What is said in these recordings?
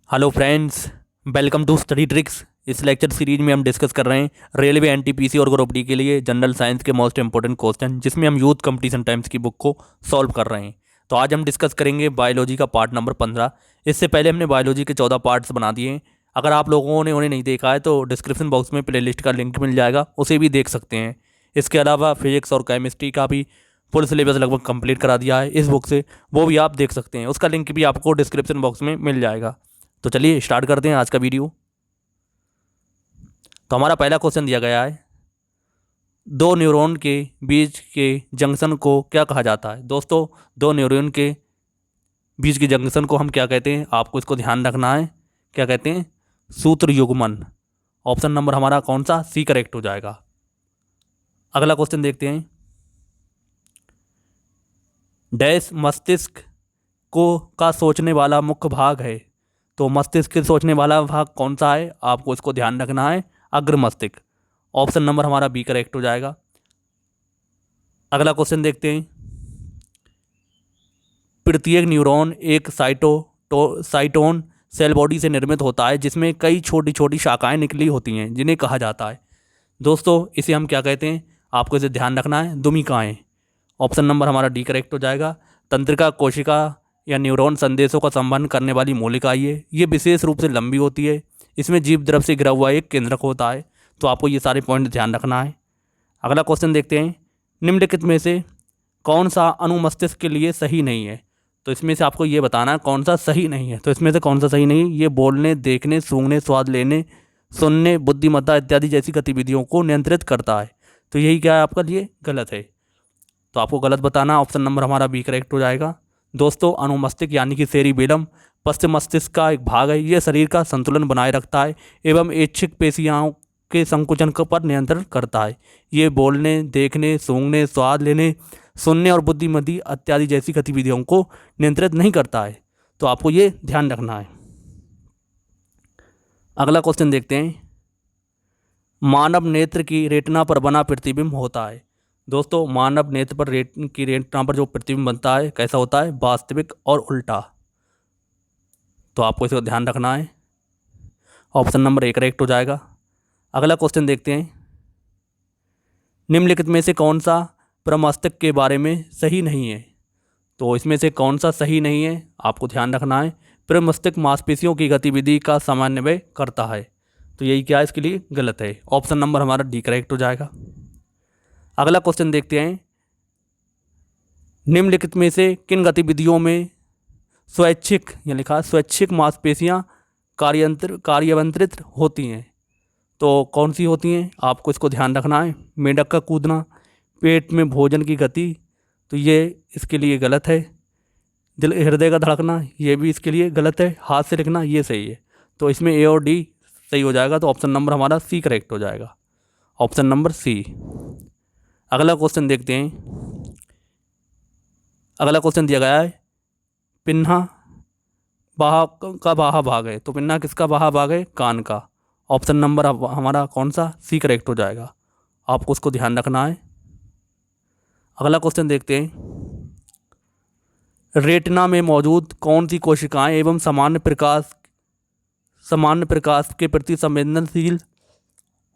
Hello friends, welcome to study tricks. इस lecture series में हम डिस्कस कर रहे हैं रेलवे एनटीपीसी और ग्रुप डी के लिए जनरल साइंस के मोस्ट इंपॉर्टेंट क्वेश्चन, जिसमें हम यूथ कंपटीशन टाइम्स की बुक को सॉल्व कर रहे हैं। तो आज हम डिस्कस करेंगे बायोलॉजी का पार्ट नंबर 15। इससे पहले हमने बायोलॉजी के 14 पार्ट्स बना दिए हैं। अगर आप लोगों ने उन्हें नहीं देखा है तो डिस्क्रिप्शन बॉक्स में प्ले लिस्ट का लिंक मिल जाएगा, उसे भी देख सकते हैं। इसके अलावा फिजिक्स और केमिस्ट्री का भी फुल सिलेबस लगभग कंप्लीट करा दिया है इस बुक से, वो भी आप देख सकते हैं। उसका लिंक भी आपको डिस्क्रिप्शन बॉक्स में मिल जाएगा। तो चलिए स्टार्ट करते हैं आज का वीडियो। तो हमारा पहला क्वेश्चन दिया गया है, दो न्यूरॉन के बीच के जंक्शन को क्या कहा जाता है। दोस्तों, दो न्यूरॉन के बीच के जंक्शन को हम क्या कहते हैं, आपको इसको ध्यान रखना है। क्या कहते हैं? सूत्र युग्मन। ऑप्शन नंबर हमारा कौन सा? सी करेक्ट हो जाएगा। अगला क्वेश्चन देखते हैं, डैश मस्तिष्क को का सोचने वाला मुख्य भाग है। तो मस्तिष्क के सोचने वाला भाग कौन सा है, आपको इसको ध्यान रखना है। अग्र मस्तिष्क। ऑप्शन नंबर हमारा बी करेक्ट हो जाएगा। अगला क्वेश्चन देखते हैं, प्रत्येक न्यूरॉन एक साइटोन सेल बॉडी से निर्मित होता है, जिसमें कई छोटी छोटी शाखाएं निकली होती हैं, जिन्हें कहा जाता है। दोस्तों, इसे हम क्या कहते हैं, आपको इसे ध्यान रखना है। दुमिकाएं। ऑप्शन नंबर हमारा डी करेक्ट हो जाएगा। तंत्रिका कोशिका या न्यूरॉन संदेशों का संवहन करने वाली मौलिका ये विशेष रूप से लंबी होती है। इसमें जीव द्रव से घिरा हुआ एक केंद्रक होता है। तो आपको ये सारे पॉइंट ध्यान रखना है। अगला क्वेश्चन देखते हैं, निम्नलिखित में से कौन सा अनुमस्तिष्क के लिए सही नहीं है। तो इसमें से आपको ये बताना है कौन सा सही नहीं है। तो इसमें से कौन सा सही नहीं है? ये बोलने, देखने, सूंघने, स्वाद लेने, सुनने, बुद्धिमत्ता इत्यादि जैसी गतिविधियों को नियंत्रित करता है। तो यही क्या है आपका लिए गलत है। तो आपको गलत बताना। ऑप्शन नंबर हमारा बी करेक्ट हो जाएगा। दोस्तों, अनुमस्तिष्क यानी कि सेरिबेलम पश्चिम मस्तिष्क का एक भाग है। यह शरीर का संतुलन बनाए रखता है एवं ऐच्छिक पेशियों के संकुचन पर नियंत्रण करता है। ये बोलने, देखने, सूंघने, स्वाद लेने, सुनने और बुद्धिमत्ता इत्यादि जैसी गतिविधियों को नियंत्रित नहीं करता है। तो आपको ये ध्यान रखना है। अगला क्वेश्चन देखते हैं, मानव नेत्र की रेटिना पर बना प्रतिबिंब होता है। दोस्तों, मानव नेत्र पर रेटिना पर जो प्रतिबिंब बनता है कैसा होता है? वास्तविक और उल्टा। तो आपको इसका ध्यान रखना है। ऑप्शन नंबर ए करेक्ट हो जाएगा। अगला क्वेश्चन देखते हैं, निम्नलिखित में से कौन सा प्रमस्तिष्क के बारे में सही नहीं है। तो इसमें से कौन सा सही नहीं है, आपको ध्यान रखना है। प्रमस्तिष्क मांसपेशियों की गतिविधि का समन्वय करता है। तो यही क्या है, इसके लिए गलत है। ऑप्शन नंबर हमारा डी करेक्ट हो जाएगा। अगला क्वेश्चन देखते हैं, निम्नलिखित में से किन गतिविधियों में स्वैच्छिक, या लिखा स्वैच्छिक मांसपेशियां कार्यान्वित होती हैं। तो कौन सी होती हैं, आपको इसको ध्यान रखना है। मेंढक का कूदना, पेट में भोजन की गति, तो ये इसके लिए गलत है। दिल हृदय का धड़कना, ये भी इसके लिए गलत है। हाथ से लिखना, ये सही है। तो इसमें ए और डी सही हो जाएगा। तो ऑप्शन नंबर हमारा सी करेक्ट हो जाएगा। Option number C. अगला क्वेश्चन देखते हैं, अगला क्वेश्चन दिया गया है, पिन्हा बाहा का बाहा भाग है। तो पिन्हा किसका बाहा भाग है? कान का। ऑप्शन नंबर हमारा कौन सा? सी करेक्ट हो जाएगा। आपको उसको ध्यान रखना है। अगला क्वेश्चन देखते हैं, रेटिना में मौजूद कौन सी कोशिकाएं एवं सामान्य प्रकाश के प्रति संवेदनशील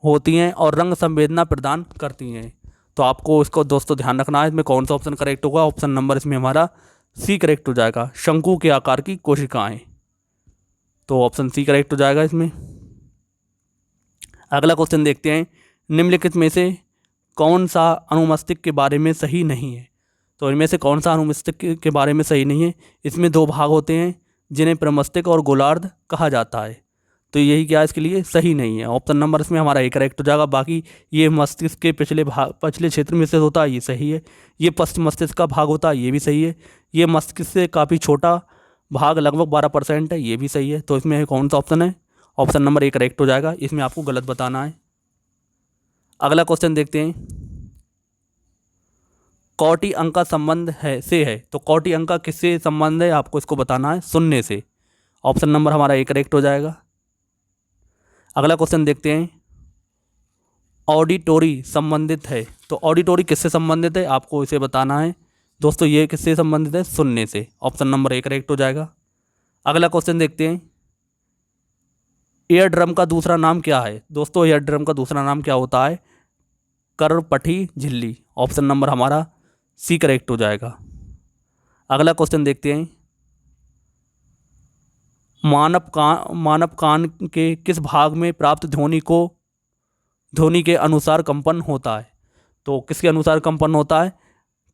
होती हैं और रंग संवेदना प्रदान करती हैं। तो आपको इसको दोस्तों ध्यान रखना है। इसमें कौन सा ऑप्शन करेक्ट होगा? ऑप्शन नंबर इसमें हमारा सी करेक्ट हो जाएगा। शंकु के आकार की कोशिकाएं। तो ऑप्शन सी करेक्ट हो जाएगा इसमें। अगला क्वेश्चन देखते हैं, निम्नलिखित में से कौन सा अनुमस्तिष्क के बारे में सही नहीं है। तो इनमें से कौन सा अनुमस्तिष्क के बारे में सही नहीं है? इसमें दो भाग होते हैं, जिन्हें प्रमस्तिष्क और गोलार्ध कहा जाता है। तो यही क्या इसके लिए सही नहीं है। ऑप्शन नंबर इसमें हमारा ए करेक्ट हो जाएगा। बाकी ये मस्तिष्क के पिछले क्षेत्र में से होता है, ये सही है। ये पश्चिम मस्तिष्क का भाग होता है, ये भी सही है। ये मस्तिष्क से काफ़ी छोटा भाग लगभग 12% है, ये भी सही है। तो इसमें कौन सा ऑप्शन है? ऑप्शन नंबर ए करेक्ट हो जाएगा। इसमें आपको गलत बताना है। अगला क्वेश्चन देखते हैं, कौटि अंक का संबंध है। तो कौटि अंक का किससे संबंध है, आपको इसको बताना है। शून्य से। ऑप्शन नंबर हमारा ए करेक्ट हो जाएगा। अगला क्वेश्चन देखते हैं, ऑडिटोरी संबंधित है। तो ऑडिटोरी किससे संबंधित है, आपको इसे बताना है। दोस्तों, ये किससे संबंधित है? शून्य से। ऑप्शन नंबर ए करेक्ट हो जाएगा। अगला क्वेश्चन देखते हैं, एयर ड्रम का दूसरा नाम क्या है? दोस्तों एयर ड्रम का दूसरा नाम क्या होता है? करपठी झिल्ली। ऑप्शन नंबर हमारा सी करेक्ट हो जाएगा। अगला क्वेश्चन देखते हैं, मानव कान के किस भाग में प्राप्त ध्वनि के अनुसार कंपन होता है? तो किसके अनुसार कंपन होता है?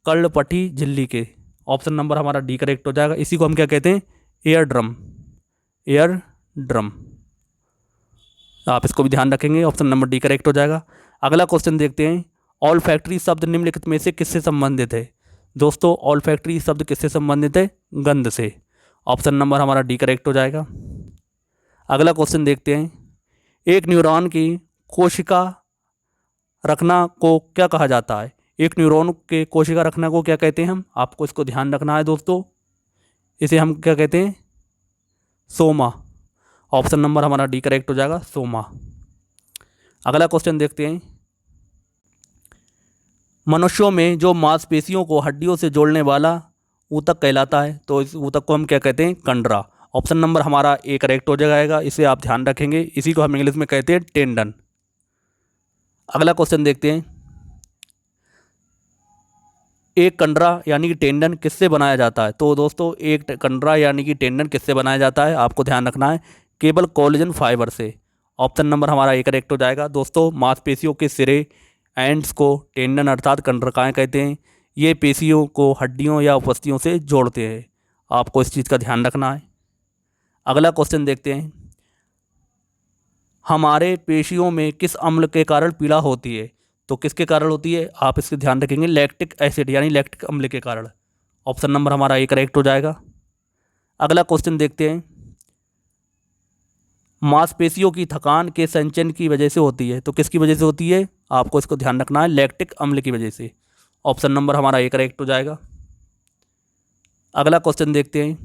कर्णपटी झिल्ली के। ऑप्शन नंबर हमारा डी करेक्ट हो जाएगा। इसी को हम क्या कहते हैं? Air drum. एयर ड्रम, आप इसको भी ध्यान रखेंगे। ऑप्शन नंबर डी करेक्ट हो जाएगा। अगला क्वेश्चन देखते हैं, ऑल फैक्ट्री शब्द निम्नलिखित में से किससे संबंधित है? दोस्तों ऑल फैक्ट्री शब्द किससे संबंधित है? गंध से। ऑप्शन नंबर हमारा डी करेक्ट हो जाएगा। अगला क्वेश्चन देखते हैं, एक न्यूरॉन की कोशिका रखना को क्या कहा जाता है? एक न्यूरॉन के कोशिका रखना को क्या कहते हैं हम? आपको इसको ध्यान रखना है दोस्तों। इसे हम क्या कहते हैं? सोमा। ऑप्शन नंबर हमारा डी करेक्ट हो जाएगा, सोमा। अगला क्वेश्चन देखते हैं, मनुष्यों में जो मांसपेशियों को हड्डियों से जोड़ने वाला ऊतक कहलाता है, तो इस ऊतक को हम क्या कहते हैं? कंडरा। ऑप्शन नंबर हमारा ए करेक्ट हो जाएगा। इसे आप ध्यान रखेंगे। इसी को हम इंग्लिश में कहते हैं टेंडन। अगला क्वेश्चन देखते हैं, एक कंडरा यानी कि टेंडन किससे बनाया जाता है? तो दोस्तों एक कंडरा यानी कि टेंडन किससे बनाया जाता है? आपको ध्यान रखना है, केवल कोलेजन फाइबर से। ऑप्शन नंबर हमारा ए करेक्ट हो जाएगा। दोस्तों मांसपेशियों के सिरे एंड्स को टेंडन अर्थात कंडरकाएँ कहते हैं। ये पेशियों को हड्डियों या उपस्थियों से जोड़ते हैं। आपको इस चीज़ का ध्यान रखना है। अगला क्वेश्चन देखते हैं, हमारे पेशियों में किस अम्ल के कारण पीड़ा होती है? तो किसके कारण होती है? आप इसके ध्यान रखेंगे, लैक्टिक एसिड यानी लैक्टिक अम्ल के कारण। ऑप्शन नंबर हमारा ए करेक्ट हो जाएगा। अगला क्वेश्चन देखते हैं, मांसपेशियों की थकान के संचयन की वजह से होती है, तो किसकी वजह से होती है? आपको इसको ध्यान रखना है, लैक्टिक अम्ल की वजह से। ऑप्शन नंबर हमारा ए करेक्ट हो जाएगा। अगला क्वेश्चन देखते हैं,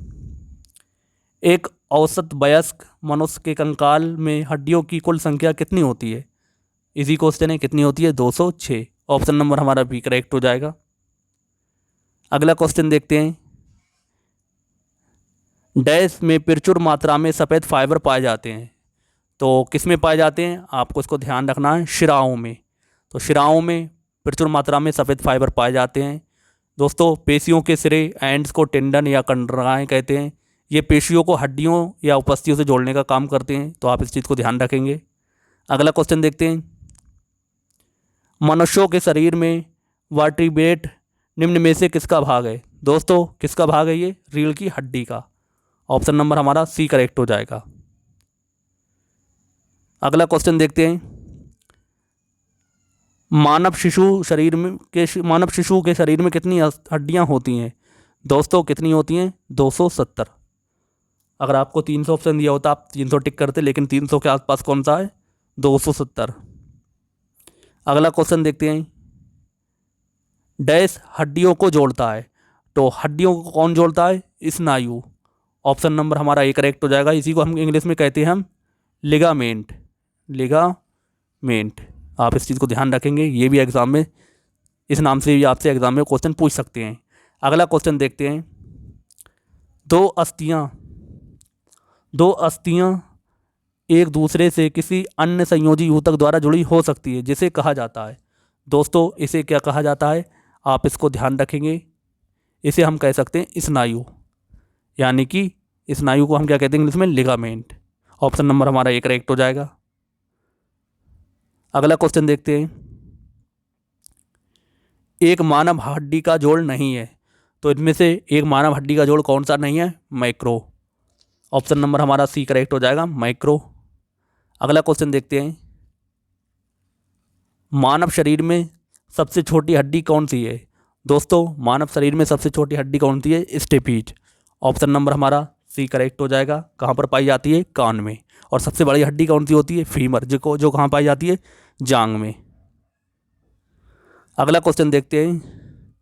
एक औसत वयस्क मनुष्य के कंकाल में हड्डियों की कुल संख्या कितनी होती है? इसी क्वेश्चन है, कितनी होती है? 206। ऑप्शन नंबर हमारा बी करेक्ट हो जाएगा। अगला क्वेश्चन देखते हैं, डैश में प्रचुर मात्रा में सफ़ेद फाइबर पाए जाते हैं, तो किस में पाए जाते हैं? आपको इसको ध्यान रखना है, शिराओं में। तो शिराओं में प्रचुर मात्रा में सफ़ेद फाइबर पाए जाते हैं। दोस्तों पेशियों के सिरे एंड्स को टेंडन या कंडराएँ कहते हैं। ये पेशियों को हड्डियों या उपस्थियों से जोड़ने का काम करते हैं, तो आप इस चीज़ को ध्यान रखेंगे। अगला क्वेश्चन देखते हैं, मनुष्यों के शरीर में वर्टिब्रेट निम्न में से किसका भाग है? दोस्तों किसका भाग है ये? रीढ़ की हड्डी का। ऑप्शन नंबर हमारा सी करेक्ट हो जाएगा। अगला क्वेश्चन देखते हैं, मानव शिशु के शरीर में कितनी हड्डियां होती हैं? दोस्तों कितनी होती हैं? 270। अगर आपको 300 ऑप्शन दिया होता आप 300 टिक करते, लेकिन 300 के आसपास कौन सा है? 270। अगला क्वेश्चन देखते हैं, डैश हड्डियों को जोड़ता है, तो हड्डियों को कौन जोड़ता है? स्नायु। ऑप्शन नंबर हमारा ए करेक्ट हो जाएगा। इसी को हम इंग्लिश में कहते हैं हम लिगामेंट। लिगामेंट, आप इस चीज़ को ध्यान रखेंगे। ये भी एग्जाम में इस नाम से भी आपसे एग्जाम में क्वेश्चन पूछ सकते हैं। अगला क्वेश्चन देखते हैं, दो अस्थियां एक दूसरे से किसी अन्य संयोजी ऊतक द्वारा जुड़ी हो सकती है, जिसे कहा जाता है। दोस्तों इसे क्या कहा जाता है? आप इसको ध्यान रखेंगे। इसे हम कह सकते हैं स्नायु, यानी कि स्नायु को हम क्या कहते हैं इंग्लिश में? लिगामेंट। ऑप्शन नंबर हमारा ए करेक्ट हो जाएगा। अगला क्वेश्चन देखते हैं, एक मानव हड्डी का जोड़ नहीं है, तो इनमें से एक मानव हड्डी का जोड़ कौन सा नहीं है? माइक्रो। ऑप्शन नंबर हमारा सी करेक्ट हो जाएगा, माइक्रो। अगला क्वेश्चन देखते हैं, मानव शरीर में सबसे छोटी हड्डी कौन सी है? दोस्तों मानव शरीर में सबसे छोटी हड्डी कौन सी है? स्टेपीज। ऑप्शन नंबर हमारा सी करेक्ट हो जाएगा। कहाँ पर पाई जाती है? कान में। और सबसे बड़ी हड्डी कौन सी होती है? फीमर, जो कहाँ पाई जाती है? जांग में। अगला क्वेश्चन देखते हैं,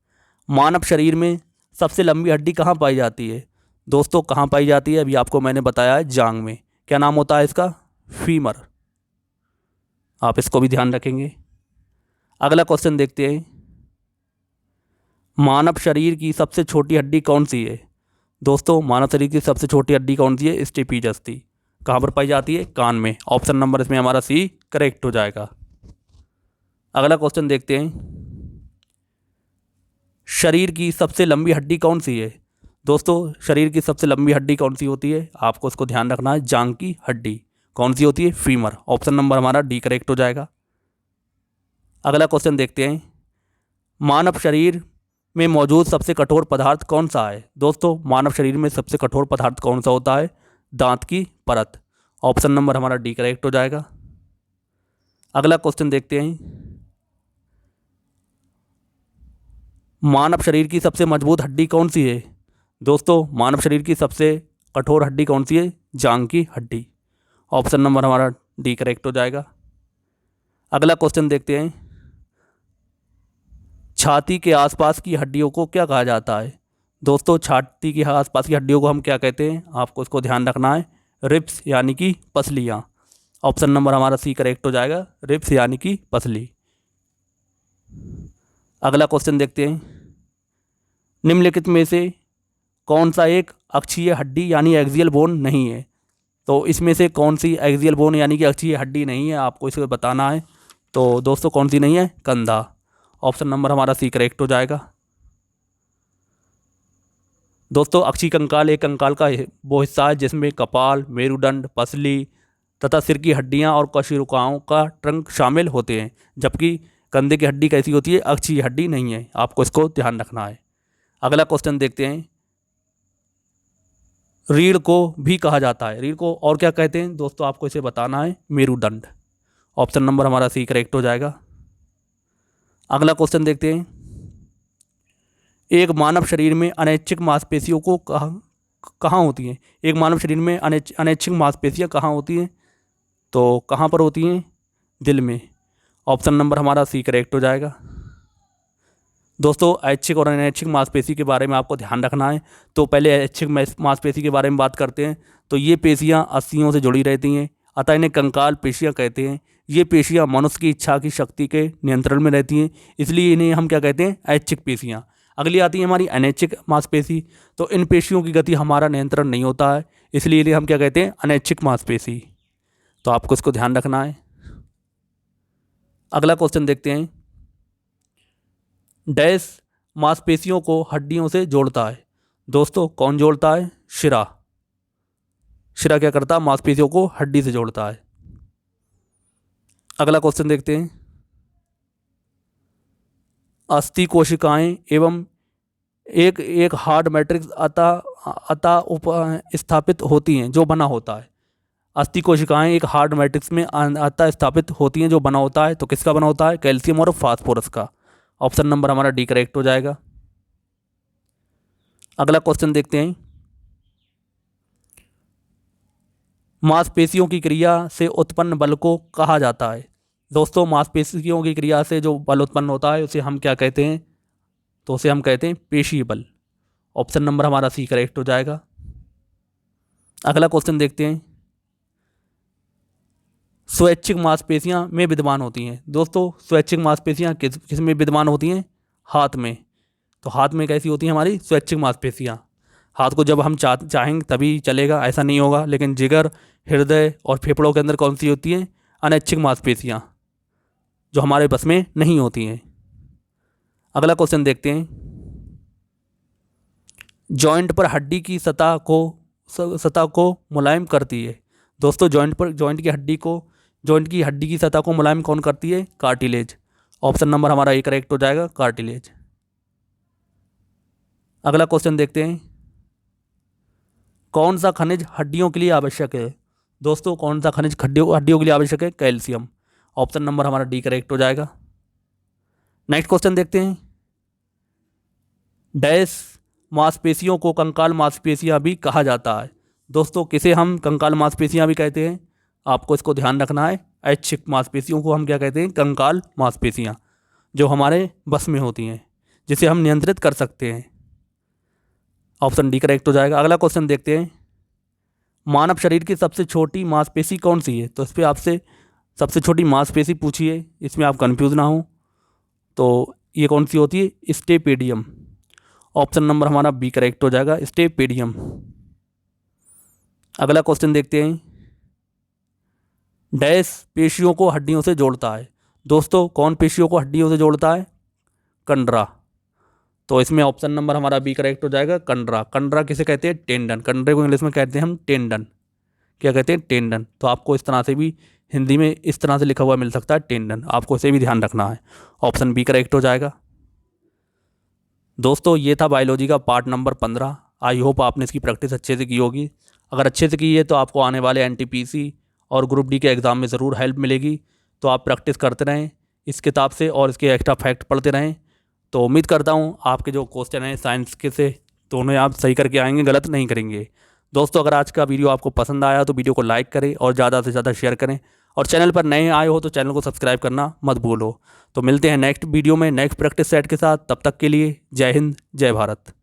मानव शरीर में सबसे लंबी हड्डी कहाँ पाई जाती है? दोस्तों कहाँ पाई जाती है? अभी आपको मैंने बताया है, जांग में। क्या नाम होता है इसका? फीमर। आप इसको भी ध्यान रखेंगे। अगला क्वेश्चन देखते हैं, मानव शरीर की सबसे छोटी हड्डी कौन सी है? दोस्तों मानव शरीर की सबसे छोटी हड्डी कौन सी है? स्टेपीज अस्थि। कहाँ पर पाई जाती है? कान में। ऑप्शन नंबर इसमें हमारा सी करेक्ट हो जाएगा। अगला क्वेश्चन देखते हैं, शरीर की सबसे लंबी हड्डी कौन सी है? दोस्तों शरीर की सबसे लंबी हड्डी कौन सी होती है? आपको इसको ध्यान रखना है, जांघ की हड्डी। कौन सी होती है? फीमर। ऑप्शन नंबर हमारा डी करेक्ट हो जाएगा। अगला क्वेश्चन देखते हैं, मानव शरीर में मौजूद सबसे कठोर पदार्थ कौन सा है? दोस्तों मानव शरीर में सबसे कठोर पदार्थ कौन सा होता है? दांत की परत। ऑप्शन नंबर हमारा डी करेक्ट हो जाएगा। अगला क्वेश्चन देखते हैं, मानव शरीर की सबसे मजबूत हड्डी कौन सी है? दोस्तों मानव शरीर की सबसे कठोर हड्डी कौन सी है? जांघ की हड्डी। ऑप्शन नंबर हमारा डी करेक्ट हो जाएगा। अगला क्वेश्चन देखते हैं, छाती के आसपास की हड्डियों को क्या कहा जाता है? दोस्तों छाती के आसपास की हड्डियों को हम क्या कहते हैं? आपको इसको ध्यान रखना है, रिब्स यानी कि पसलियाँ। ऑप्शन नंबर हमारा सी करेक्ट हो जाएगा, रिब्स यानी कि पसली। अगला क्वेश्चन देखते हैं, निम्नलिखित में से कौन सा एक अक्षीय हड्डी यानी एक्सियल बोन नहीं है? तो इसमें से कौन सी एक्सियल बोन यानी कि अक्षीय हड्डी नहीं है, आपको इसे बताना है। तो दोस्तों कौन सी नहीं है? कंधा। ऑप्शन नंबर हमारा सी करेक्ट हो जाएगा। दोस्तों अक्षीय कंकाल एक कंकाल का वो हिस्सा है जिसमें कपाल, मेरुदंड, पसली तथा सिर की हड्डियां और कशेरुकाओं का ट्रंक शामिल होते हैं, जबकि कंधे की हड्डी कैसी होती है? अक्षीय हड्डी नहीं है। आपको इसको ध्यान रखना है। अगला क्वेश्चन देखते हैं, रीढ़ को भी कहा जाता है, रीढ़ को और क्या कहते हैं? दोस्तों आपको इसे बताना है, मेरुदंड। ऑप्शन नंबर हमारा सी करेक्ट हो जाएगा। अगला क्वेश्चन देखते हैं, एक मानव शरीर में अनैच्छिक मांसपेशियों को कहाँ होती हैं? एक मानव शरीर में अनैच्छिक मांसपेशियाँ कहाँ होती हैं? तो कहाँ पर होती हैं? दिल में। ऑप्शन नंबर हमारा सी करेक्ट हो जाएगा। दोस्तों ऐच्छिक और अनैच्छिक मांसपेशी के बारे में आपको ध्यान रखना है। तो पहले ऐच्छिक मांसपेशी के बारे में बात करते हैं। तो ये पेशियाँ अस्थियों से जुड़ी रहती हैं, अतः इन्हें कंकाल पेशियाँ कहते हैं। ये पेशियाँ मनुष्य की इच्छा की शक्ति के नियंत्रण में रहती हैं, इसलिए इन्हें हम क्या कहते हैं? ऐच्छिक पेशियाँ। अगली आती है हमारी अनैच्छिक मांसपेशी। तो इन पेशियों की गति हमारा नियंत्रण नहीं होता है, इसलिए इन्हें हम क्या कहते हैं? अनैच्छिक मांसपेशी। तो आपको इसको ध्यान रखना है। अगला क्वेश्चन देखते हैं, डैश मांसपेशियों को हड्डियों से जोड़ता है? दोस्तों कौन जोड़ता है? शिरा। शिरा क्या करता है? मांसपेशियों को हड्डी से जोड़ता है। अगला क्वेश्चन देखते हैं, अस्थि कोशिकाएं एवं एक हार्ड मैट्रिक्स अतः स्थापित होती हैं जो बना होता है। अस्थि कोशिकाएं एक हार्ड मैट्रिक्स में अतः स्थापित होती हैं जो बना होता है। तो किसका बना होता है? कैल्शियम और फास्फोरस का। ऑप्शन नंबर हमारा डी करेक्ट हो जाएगा। अगला क्वेश्चन देखते हैं, मांसपेशियों की क्रिया से उत्पन्न बल को कहा जाता है? दोस्तों मांसपेशियों की क्रिया से जो बल उत्पन्न होता है उसे हम क्या कहते हैं? तो उसे हम कहते हैं पेशी बल। ऑप्शन नंबर हमारा सी करेक्ट हो जाएगा। अगला क्वेश्चन देखते हैं, स्वैच्छिक मांसपेशियां में विद्यमान होती हैं। दोस्तों स्वैच्छिक मांसपेशियां किस में विद्यमान होती हैं? हाथ में। तो हाथ में कैसी होती हैं हमारी स्वैच्छिक मांसपेशियां? हाथ को जब हम चाहेंगे तभी चलेगा, ऐसा नहीं होगा। लेकिन जिगर, हृदय और फेफड़ों के अंदर कौन सी होती हैं? अनैच्छिक मांसपेशियां, जो हमारे बस में नहीं होती हैं। अगला क्वेश्चन देखते हैं, जॉइंट पर हड्डी की सतह को मुलायम करती है। दोस्तों जॉइंट की हड्डी की सतह को मुलायम कौन करती है? कार्टिलेज। ऑप्शन नंबर हमारा ए करेक्ट हो जाएगा, कार्टिलेज। अगला क्वेश्चन देखते हैं, कौन सा खनिज हड्डियों के लिए आवश्यक है? दोस्तों कौन सा खनिज हड्डियों के लिए आवश्यक है? कैल्शियम। ऑप्शन नंबर हमारा डी करेक्ट हो जाएगा। नेक्स्ट क्वेश्चन देखते हैं, डैश मांसपेशियों को कंकाल मांसपेशियां भी कहा जाता है? दोस्तों किसे हम कंकाल मांसपेशियां भी कहते हैं? आपको इसको ध्यान रखना है। ऐच्छिक मांसपेशियों को हम क्या कहते हैं? कंकाल मांसपेशियां, जो हमारे बस में होती हैं, जिसे हम नियंत्रित कर सकते हैं। ऑप्शन डी करेक्ट हो जाएगा। अगला क्वेश्चन देखते हैं, मानव शरीर की सबसे छोटी मांसपेशी कौन सी है? तो इस पर आपसे सबसे छोटी मांसपेशी पूछी है, इसमें आप कंफ्यूज ना हो। तो ये कौन सी होती है? स्टेपेडियम। ऑप्शन नंबर हमारा बी करेक्ट हो जाएगा, स्टेपेडियम। अगला क्वेश्चन देखते हैं, डैश पेशियों को हड्डियों से जोड़ता है। दोस्तों कौन पेशियों को हड्डियों से जोड़ता है? कंडरा। तो इसमें ऑप्शन नंबर हमारा बी करेक्ट हो जाएगा, कंडरा। कंडरा किसे कहते हैं? टेंडन। कंडरे को इंग्लिश में कहते हैं हम टेंडन। क्या कहते हैं? टेंडन। तो आपको इस तरह से भी हिंदी में इस तरह से लिखा हुआ मिल सकता है, टेंडन। आपको इसे भी ध्यान रखना है। ऑप्शन बी करेक्ट हो जाएगा। दोस्तों ये था बायोलॉजी का पार्ट नंबर 15। आई होप आपने इसकी प्रैक्टिस अच्छे से की होगी। अगर अच्छे से की है तो आपको आने वाले एनटीपीसी और ग्रुप डी के एग्ज़ाम में ज़रूर हेल्प मिलेगी। तो आप प्रैक्टिस करते रहें इस किताब से और इसके एक्स्ट्रा फैक्ट पढ़ते रहें। तो उम्मीद करता हूँ आपके जो क्वेश्चन हैं साइंस के से तो उन्हें आप सही करके आएंगे, गलत नहीं करेंगे। दोस्तों अगर आज का वीडियो आपको पसंद आया तो वीडियो को लाइक करें और ज़्यादा से ज़्यादा शेयर करें, और चैनल पर नए आए हो तो चैनल को सब्सक्राइब करना मत भूलो। तो मिलते हैं नेक्स्ट वीडियो में नेक्स्ट प्रैक्टिस सेट के साथ। तब तक के लिए जय हिंद, जय भारत।